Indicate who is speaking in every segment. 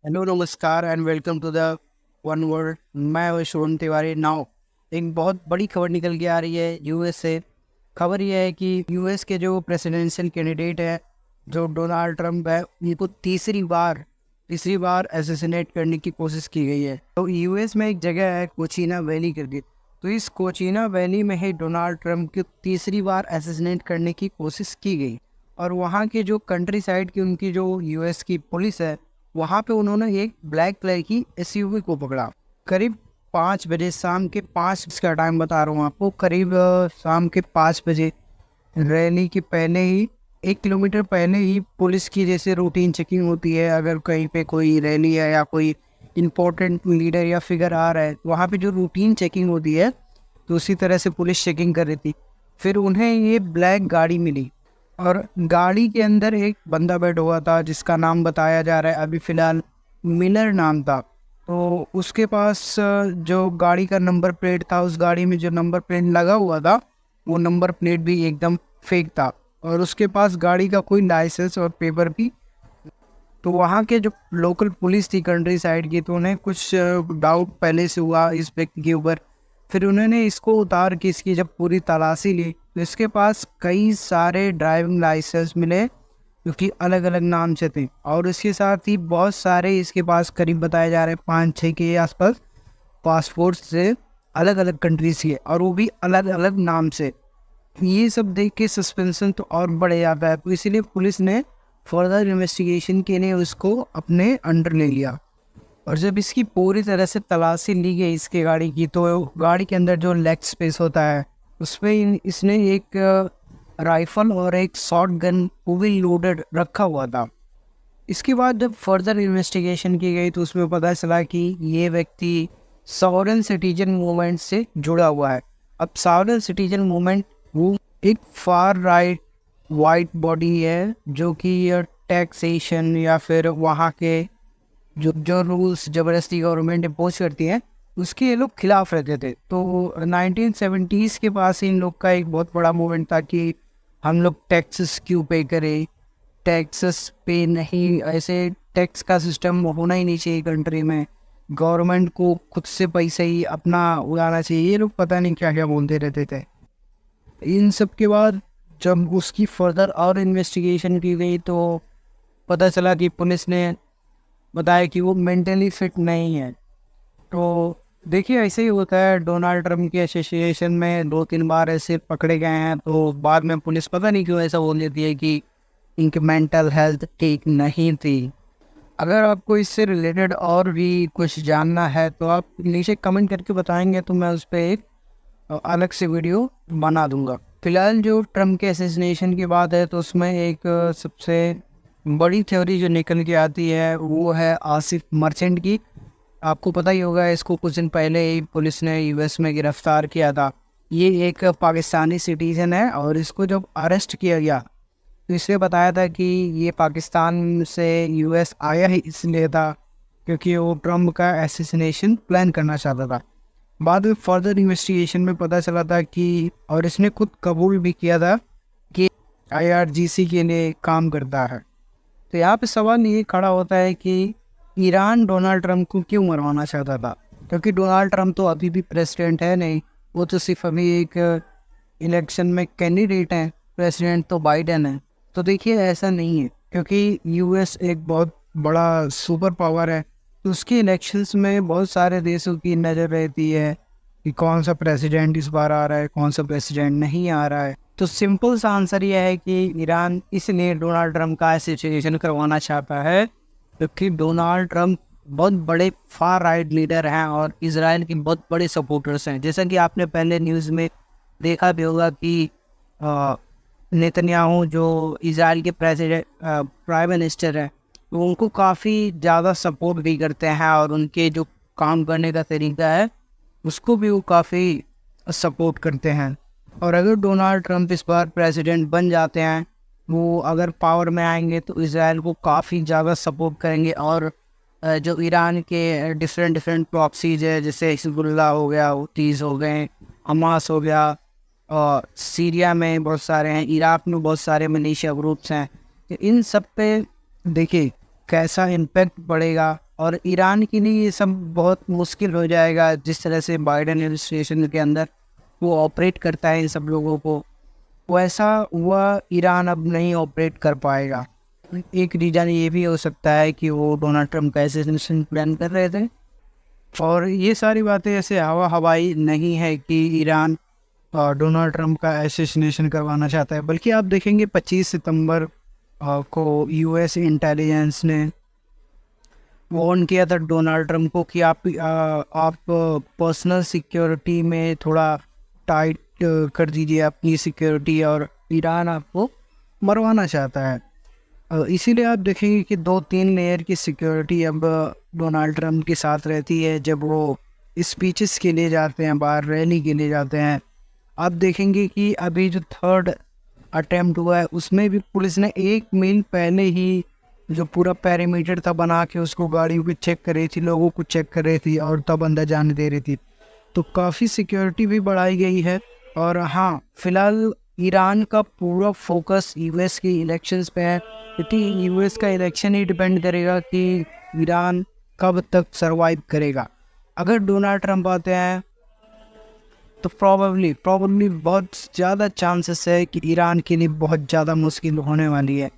Speaker 1: Hello नमस्कार and welcome to the one world. मैं हूं शुभम तिवारी। नाउ एक बहुत बड़ी खबर निकल के आ रही है यूएस से। खबर यह है कि यूएस के जो प्रेसिडेंशियल कैंडिडेट है, जो डोनाल्ड ट्रंप है, उनको तीसरी बार असैसिनेट करने की कोशिश की गई है। तो यूएस में एक जगह है कोचीना वैली करके। तो इस कोचीना वैली में ही डोनाल्ड ट्रंप की तीसरी बार असैसिनेट करने की कोशिश की गई। और वहाँ के जो कंट्री साइड की उनकी जो यूएस की पुलिस है, वहाँ पे उन्होंने एक ब्लैक कलर की एसयूवी को पकड़ा। करीब 5 बजे, शाम के 5 का टाइम बता रहा हूँ आपको। करीब शाम के 5 बजे रैली के पहले ही 1 किलोमीटर पहले ही पुलिस की जैसे रूटीन चेकिंग होती है। अगर कहीं पे कोई रैली है या कोई इम्पोर्टेंट लीडर या फिगर आ रहा है, वहाँ पे जो रूटीन चेकिंग होती है, तो उसी तरह से पुलिस चेकिंग कर रही थी। फिर उन्हें ये ब्लैक गाड़ी मिली और गाड़ी के अंदर एक बंदा बैठा हुआ था जिसका नाम बताया जा रहा है अभी फ़िलहाल मिलर नाम था। तो उसके पास जो गाड़ी का नंबर प्लेट था, उस गाड़ी में जो नंबर प्लेट लगा हुआ था, वो नंबर प्लेट भी एकदम फेक था। और उसके पास गाड़ी का कोई लाइसेंस और पेपर भी। तो वहाँ के जो लोकल पुलिस थी कंट्री साइड की, तो उन्हें कुछ डाउट पहले से हुआ इस व्यक्ति के ऊपर। फिर उन्होंने इसको उतार के इसकी जब पूरी तलाशी ली, तो इसके पास कई सारे ड्राइविंग लाइसेंस मिले जो कि अलग अलग नाम से थे। और इसके साथ ही बहुत सारे इसके पास करीब बताए जा रहे हैं 5-6 के आसपास पासपोर्ट से अलग अलग कंट्रीज के, और वो भी अलग अलग नाम से। ये सब देख के सस्पेंशन तो और बढ़ जाता है। तो इसीलिए पुलिस ने फर्दर इन्वेस्टिगेशन के लिए उसको अपने अंडर ले लिया। और जब इसकी पूरी तरह से तलाशी ली गई इसके गाड़ी की, तो गाड़ी के अंदर जो लेग स्पेस होता है, उसमें इसने एक राइफल और एक शॉट गन वो भी लोडेड रखा हुआ था। इसके बाद जब फर्दर इन्वेस्टिगेशन की गई, तो उसमें पता चला कि ये व्यक्ति सॉवरेन सिटीजन मूवमेंट से जुड़ा हुआ है। अब सॉवरेन सिटीजन मूवमेंट वो एक फार राइट वाइट बॉडी है जो कि टैक्सेशन या फिर वहाँ के जो जो रूल्स ज़बरदस्ती गवर्नमेंट इम्पोज करती है, उसके ये लोग खिलाफ रहते थे। तो 1970s के पास इन लोग का एक बहुत बड़ा मूवमेंट था कि हम लोग टैक्सेस क्यों पे करें, टैक्सेस पे नहीं, ऐसे टैक्स का सिस्टम होना ही नहीं चाहिए कंट्री में, गवर्नमेंट को खुद से पैसे ही अपना उड़ाना चाहिए। ये लोग पता नहीं क्या क्या बोलते रहते थे। इन सब के बाद जब उसकी फर्दर और इन्वेस्टिगेशन की गई, तो पता चला कि पुलिस ने बताया कि वो मेंटली फिट नहीं है। तो देखिए, ऐसे ही होता है। डोनाल्ड ट्रंप की एसोसिएशन में 2-3 बार ऐसे पकड़े गए हैं, तो बाद में पुलिस पता नहीं क्यों ऐसा बोल देती है कि इनकी मेंटल हेल्थ ठीक नहीं थी। अगर आपको इससे रिलेटेड और भी कुछ जानना है, तो आप नीचे कमेंट करके बताएंगे, तो मैं उस पर एक अलग से वीडियो बना दूंगा। फिलहाल जो ट्रम्प के असैसिनेशन की बात है, तो उसमें एक सबसे बड़ी थ्योरी जो निकल के आती है वो है आसिफ मर्चेंट की। आपको पता ही होगा, इसको कुछ दिन पहले ही पुलिस ने यूएस में गिरफ्तार किया था। ये एक पाकिस्तानी सिटीज़न है और इसको जब अरेस्ट किया गया, तो इसने बताया था कि ये पाकिस्तान से यूएस आया ही इसलिए था क्योंकि वो ट्रम्प का असैसिनेशन प्लान करना चाहता था। बाद में फर्दर इन्वेस्टिगेशन में पता चला था कि, और इसने खुद कबूल भी किया था कि आईआरजीसी के लिए काम करता है। तो यहाँ पे सवाल ये खड़ा होता है कि ईरान डोनाल्ड ट्रंप को क्यों मरवाना चाहता था, क्योंकि डोनाल्ड ट्रंप तो अभी भी प्रेसिडेंट है नहीं, वो तो सिर्फ अभी एक इलेक्शन में कैंडिडेट हैं। प्रेसिडेंट तो बाइडेन है। तो देखिए, ऐसा नहीं है, क्योंकि यूएस एक बहुत बड़ा सुपर पावर है। तो उसके इलेक्शंस में बहुत सारे देशों की नज़र रहती है कि कौन सा प्रेसिडेंट इस बार आ रहा है, कौन सा प्रेसिडेंट नहीं आ रहा है। तो सिंपल सा आंसर यह है कि ईरान इसलिए डोनाल्ड ट्रंप का एसोसिएशन करवाना चाहता है क्योंकि डोनाल्ड ट्रंप बहुत बड़े फार राइट लीडर हैं और इजराइल के बहुत बड़े सपोर्टर्स हैं। जैसा कि आपने पहले न्यूज़ में देखा भी होगा कि नेतन्याहू जो इजराइल के प्रेसिडेंट प्राइम मिनिस्टर हैं, वो उनको काफ़ी ज़्यादा सपोर्ट भी करते हैं और उनके जो काम करने का तरीका है उसको भी वो काफ़ी सपोर्ट करते हैं। और अगर डोनाल्ड ट्रंप इस बार प्रेसिडेंट बन जाते हैं, वो अगर पावर में आएंगे, तो इजराइल को काफ़ी ज़्यादा सपोर्ट करेंगे। और जो ईरान के डिफरेंट प्रॉक्सीज है, जैसे हिजबुल्लाह हो गया, हुतीज़ हो गए, हमास हो गया, और सीरिया में बहुत सारे हैं, इराक में बहुत सारे मिलिशिया ग्रुप्स हैं। तो इन सब पे देखिए कैसा इम्पेक्ट पड़ेगा। और ईरान के लिए ये सब बहुत मुश्किल हो जाएगा। जिस तरह से बाइडेन एडमिनिस्ट्रेशन के अंदर वो ऑपरेट करता है इन सब लोगों को, वैसा वह ईरान अब नहीं ऑपरेट कर पाएगा। एक रीज़न ये भी हो सकता है कि वो डोनाल्ड ट्रंप का असैसिनेशन प्लान कर रहे थे। और ये सारी बातें ऐसे हवा हवाई नहीं है कि ईरान डोनाल्ड ट्रंप का असैसिनेशन करवाना चाहता है, बल्कि आप देखेंगे 25 सितंबर को यूएस इंटेलिजेंस ने वार्न किया था डोनाल्ड ट्रंप को कि आप पर्सनल सिक्योरिटी में थोड़ा टाइट कर दीजिए अपनी सिक्योरिटी, और ईरान आपको मरवाना चाहता है। इसीलिए आप देखेंगे कि 2-3 लेयर की सिक्योरिटी अब डोनाल्ड ट्रंप के साथ रहती है जब वो स्पीचेस के लिए जाते हैं, बाहर रैली के लिए जाते हैं। आप देखेंगे कि अभी जो थर्ड अटेम्प्ट हुआ है उसमें भी पुलिस ने 1 मील पहले ही जो पूरा पैरामीटर था बना के उसको गाड़ियों को चेक कर रही थी, लोगों को चेक कर रही थी और तब अंदर जाने दे रही थी। तो काफ़ी सिक्योरिटी भी बढ़ाई गई है। और हाँ, फिलहाल ईरान का पूरा फोकस यूएस के इलेक्शंस पे है, क्योंकि यूएस का इलेक्शन ही डिपेंड करेगा कि ईरान कब तक सरवाइव करेगा। अगर डोनाल्ड ट्रंप आते हैं तो प्रॉबली बहुत ज़्यादा चांसेस है कि ईरान के लिए बहुत ज़्यादा मुश्किल होने वाली है।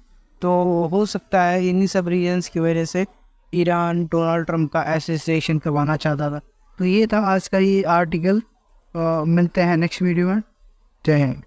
Speaker 1: तो हो सकता है इन्हीं सब रीजन्स की वजह से ईरान डोनाल्ड ट्रंप का एसोसिएशन करवाना चाहता था। तो ये था आज का ये आर्टिकल। मिलते हैं नेक्स्ट वीडियो में। जय हिंद।